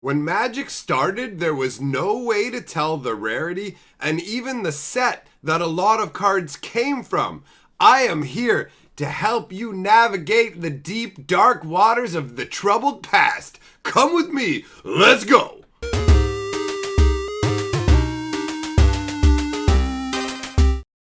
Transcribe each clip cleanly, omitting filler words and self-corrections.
When Magic started, there was no way to tell the rarity and even the set that a lot of cards came from. I am here to help you navigate the deep, dark waters of the troubled past. Come with me, let's go!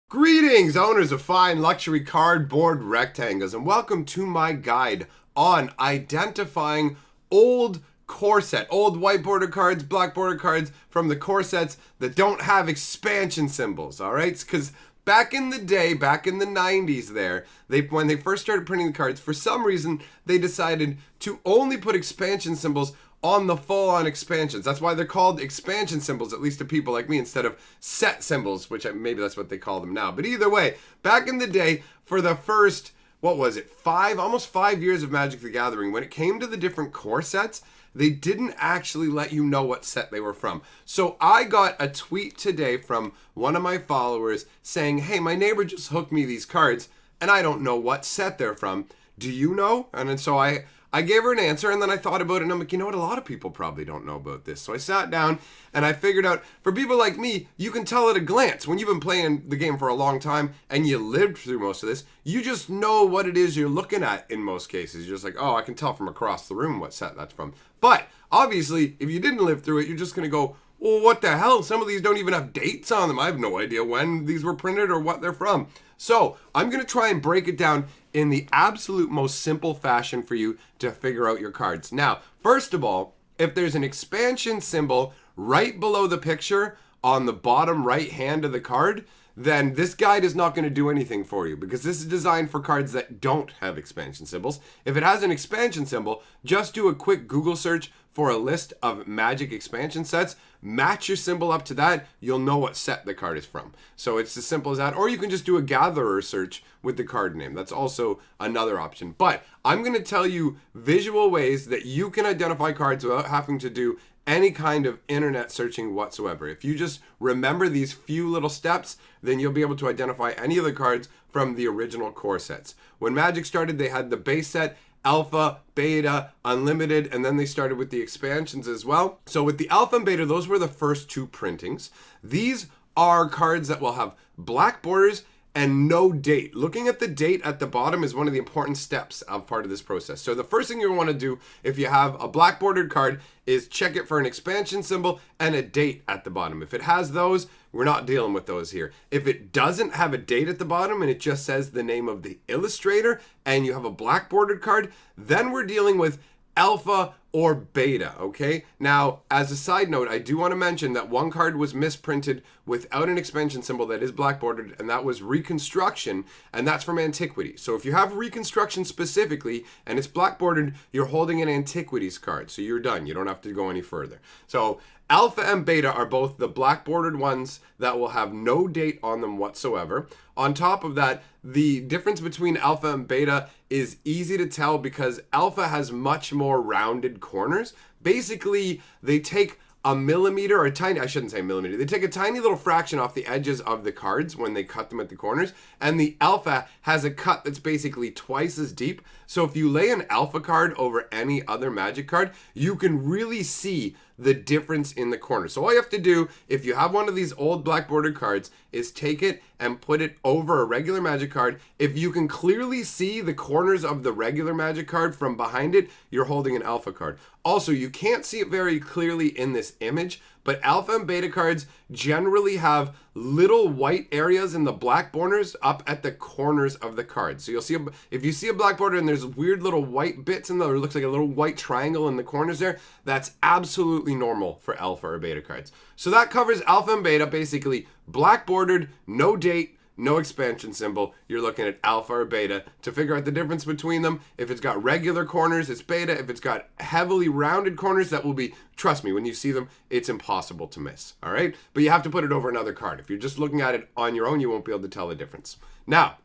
Greetings, owners of fine luxury cardboard rectangles, and welcome to my guide on identifying old core set, old white border cards, black border cards from the core sets that don't have expansion symbols, all right? Because back in the day, back in the 90s there, when they first started printing the cards, for some reason, they decided to only put expansion symbols on the full-on expansions. That's why they're called expansion symbols, at least to people like me, instead of set symbols, which maybe that's what they call them now. But either way, back in the day, for the first, almost 5 years of Magic the Gathering, when it came to the different core sets, they didn't actually let you know what set they were from. So I got a tweet today from one of my followers saying, hey, my neighbor just hooked me these cards, and I don't know what set they're from. Do you know? And then so I gave her an answer, and then I thought about it, and I'm like, you know what? A lot of people probably don't know about this. So I sat down, and I figured out, for people like me, you can tell at a glance. When you've been playing the game for a long time, and you lived through most of this, you just know what it is you're looking at in most cases. You're just like, oh, I can tell from across the room what set that's from. But, obviously, if you didn't live through it, you're just going to go, well, what the hell? Some of these don't even have dates on them. I have no idea when these were printed or what they're from. So, I'm going to try and break it down in the absolute most simple fashion for you to figure out your cards. Now, first of all, if there's an expansion symbol right below the picture on the bottom right hand of the card, then this guide is not going to do anything for you because this is designed for cards that don't have expansion symbols. If it has an expansion symbol, just do a quick Google search for a list of Magic expansion sets, match your symbol up to that, you'll know what set the card is from. So it's as simple as that, or you can just do a gatherer search with the card name. That's also another option. But I'm going to tell you visual ways that you can identify cards without having to do any kind of internet searching whatsoever. If you just remember these few little steps, then you'll be able to identify any of the cards from the original core sets. When Magic started, they had the base set, Alpha, Beta, Unlimited, and then they started with the expansions as well. So with the Alpha and Beta, those were the first two printings. These are cards that will have black borders and no date. Looking at the date at the bottom is one of the important steps of part of this process. So the first thing you want to do if you have a black bordered card is check it for an expansion symbol and a date at the bottom. If it has those, we're not dealing with those here. If it doesn't have a date at the bottom and it just says the name of the illustrator and you have a black bordered card, then we're dealing with Alpha or Beta, okay? Now, as a side note, I do want to mention that one card was misprinted without an expansion symbol that is black bordered, and that was Reconstruction, and that's from Antiquity. So if you have Reconstruction specifically, and it's black bordered, you're holding an Antiquities card, so you're done. You don't have to go any further. So Alpha and Beta are both the black bordered ones that will have no date on them whatsoever. On top of that, the difference between Alpha and Beta is easy to tell because Alpha has much more rounded corners. Basically, they take a millimeter or a tiny, I shouldn't say millimeter, they take a tiny little fraction off the edges of the cards when they cut them at the corners, and the Alpha has a cut that's basically twice as deep. So if you lay an Alpha card over any other Magic card, you can really see the difference in the corner. So all you have to do, if you have one of these old black bordered cards, is take it and put it over a regular Magic card. If you can clearly see the corners of the regular Magic card from behind it, you're holding an Alpha card. Also, you can't see it very clearly in this image, but Alpha and Beta cards generally have little white areas in the black borders up at the corners of the card. So you'll see, if you see a black border and there's weird little white bits in there, it looks like a little white triangle in the corners there, that's absolutely normal for Alpha or Beta cards. So that covers Alpha and Beta, basically black bordered, no date, no expansion symbol. You're looking at Alpha or Beta to figure out the difference between them. If it's got regular corners, it's Beta. If it's got heavily rounded corners, that will be, trust me, when you see them, it's impossible to miss, all right? But you have to put it over another card. If you're just looking at it on your own, you won't be able to tell the difference. Now,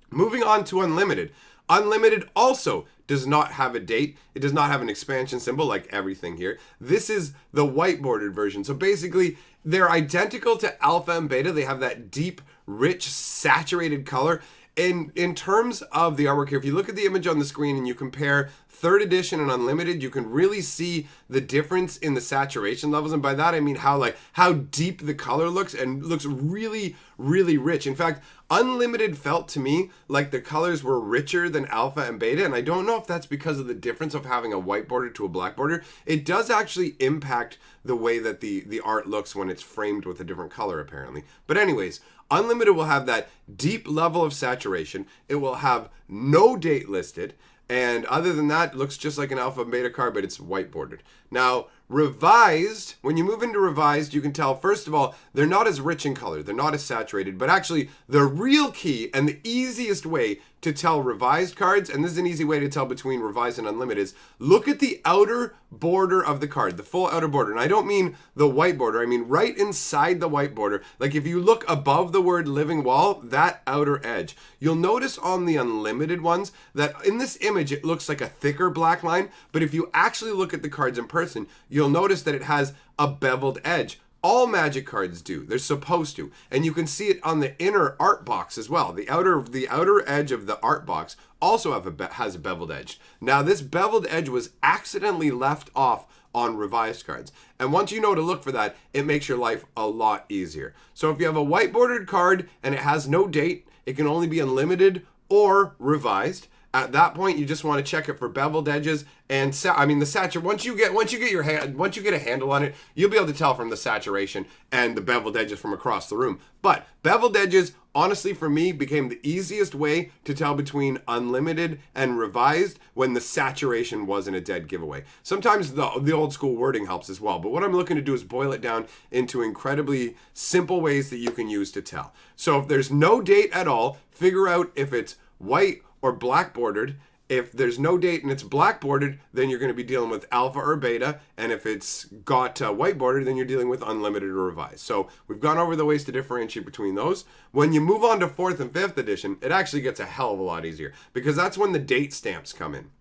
moving on to Unlimited. Unlimited also does not have a date. It does not have an expansion symbol like everything here. This is the white bordered version. So basically, they're identical to Alpha and Beta. They have that deep, rich, saturated color. In terms of the artwork here, if you look at the image on the screen and you compare 3rd edition and Unlimited, you can really see the difference in the saturation levels. And by that, I mean how deep the color looks, and looks really, really rich. In fact, Unlimited felt to me like the colors were richer than Alpha and Beta, and I don't know if that's because of the difference of having a white border to a black border. It does actually impact the way that the art looks when it's framed with a different color, apparently. But anyways, Unlimited will have that deep level of saturation. It will have no date listed, and other than that, it looks just like an Alpha and Beta card, but it's white bordered. Now, Revised, when you move into Revised, you can tell, first of all, they're not as rich in color, they're not as saturated, but actually the real key and the easiest way to tell Revised cards, and this is an easy way to tell between Revised and Unlimited, is look at the outer border of the card, the full outer border. And I don't mean the white border, I mean right inside the white border. Like if you look above the word Living Wall, that outer edge. You'll notice on the Unlimited ones that in this image it looks like a thicker black line, but if you actually look at the cards in person, you'll notice that it has a beveled edge. All Magic cards do. They're supposed to. And you can see it on the inner art box as well. The outer edge of the art box also has a beveled edge. Now, this beveled edge was accidentally left off on Revised cards. And once you know to look for that, it makes your life a lot easier. So if you have a white bordered card and it has no date, it can only be Unlimited or Revised. At that point, you just want to check it for beveled edges and the saturation. Once you get a handle on it, you'll be able to tell from the saturation and the beveled edges from across the room. But beveled edges, honestly, for me, became the easiest way to tell between Unlimited and Revised when the saturation wasn't a dead giveaway. Sometimes the old school wording helps as well, but what I'm looking to do is boil it down into incredibly simple ways that you can use to tell. So if there's no date at all, figure out if it's white or black bordered. If there's no date and it's black bordered, then you're going to be dealing with Alpha or Beta. And if it's got white bordered, then you're dealing with Unlimited or Revised. So we've gone over the ways to differentiate between those. When you move on to 4th and 5th edition, it actually gets a hell of a lot easier because that's when the date stamps come in.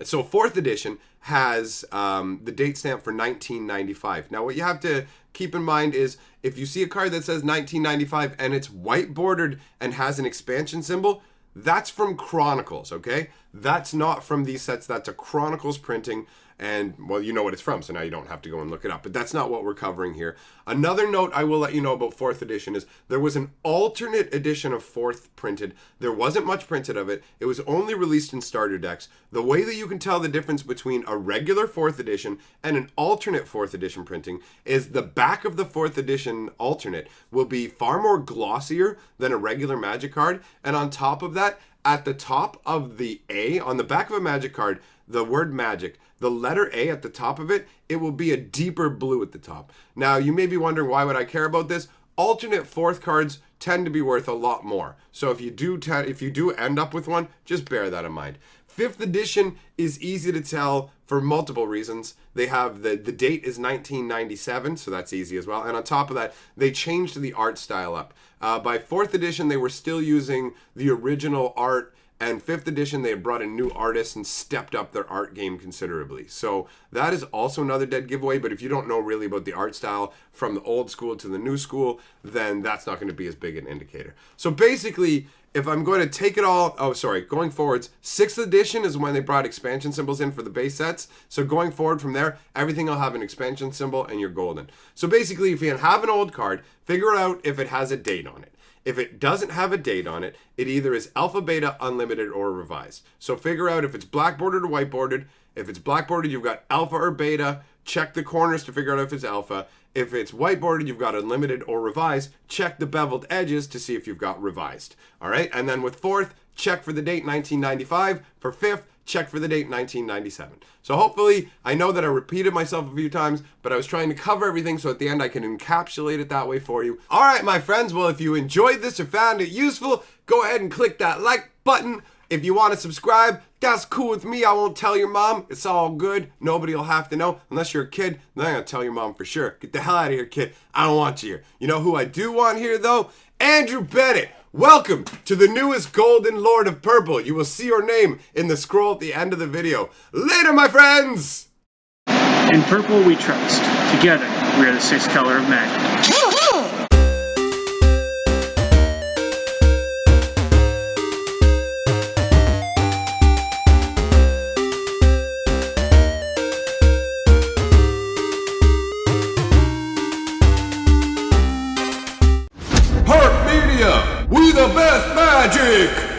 So 4th edition has the date stamp for 1995. Now what you have to keep in mind is if you see a card that says 1995 and it's white bordered and has an expansion symbol, that's from Chronicles, okay? That's not from these sets. That's a Chronicles printing, and, well, you know what it's from, so now you don't have to go and look it up. But that's not what we're covering here. Another note I will let you know about 4th edition is there was an alternate edition of 4th printed. There wasn't much printed of it. It was only released in starter decks. The way that you can tell the difference between a regular 4th edition and an alternate 4th edition printing is the back of the 4th edition alternate will be far more glossier than a regular Magic card. And on top of that, at the top of the A, on the back of a Magic card, the word Magic, the letter A at the top of it, it will be a deeper blue at the top. Now, you may be wondering, why would I care about this? Alternate 4th cards tend to be worth a lot more. So if you do end up with one, just bear that in mind. 5th edition is easy to tell for multiple reasons. They have the date is 1997, so that's easy as well. And on top of that, they changed the art style up. By 4th edition, they were still using the original art, and 5th edition, they had brought in new artists and stepped up their art game considerably. So that is also another dead giveaway, but if you don't know really about the art style from the old school to the new school, then that's not going to be as big an indicator. So basically, if I'm going to take it all, going forwards, 6th edition is when they brought expansion symbols in for the base sets. So going forward from there, everything will have an expansion symbol and you're golden. So basically, if you have an old card, figure out if it has a date on it. If it doesn't have a date on it, it either is Alpha, Beta, Unlimited, or Revised. So figure out if it's black bordered or white bordered. If it's black bordered, you've got Alpha or Beta. Check the corners to figure out if it's Alpha. If it's white bordered, you've got Unlimited or Revised. Check the beveled edges to see if you've got Revised. All right, and then with 4th, check for the date 1995. For 5th, check for the date 1997. So hopefully, I know that I repeated myself a few times, but I was trying to cover everything so at the end I can encapsulate it that way for you. All right, my friends, well, if you enjoyed this or found it useful, go ahead and click that like button. If you want to subscribe, that's cool with me. I won't tell your mom. It's all good. Nobody will have to know. Unless you're a kid, then I'm going to tell your mom for sure. Get the hell out of here, kid. I don't want you here. You know who I do want here, though? Andrew Bennett. Welcome to the newest Golden Lord of Purple. You will see your name in the scroll at the end of the video. Later, my friends! In purple we trust. Together, we are the 6th color of magic. We the best magic!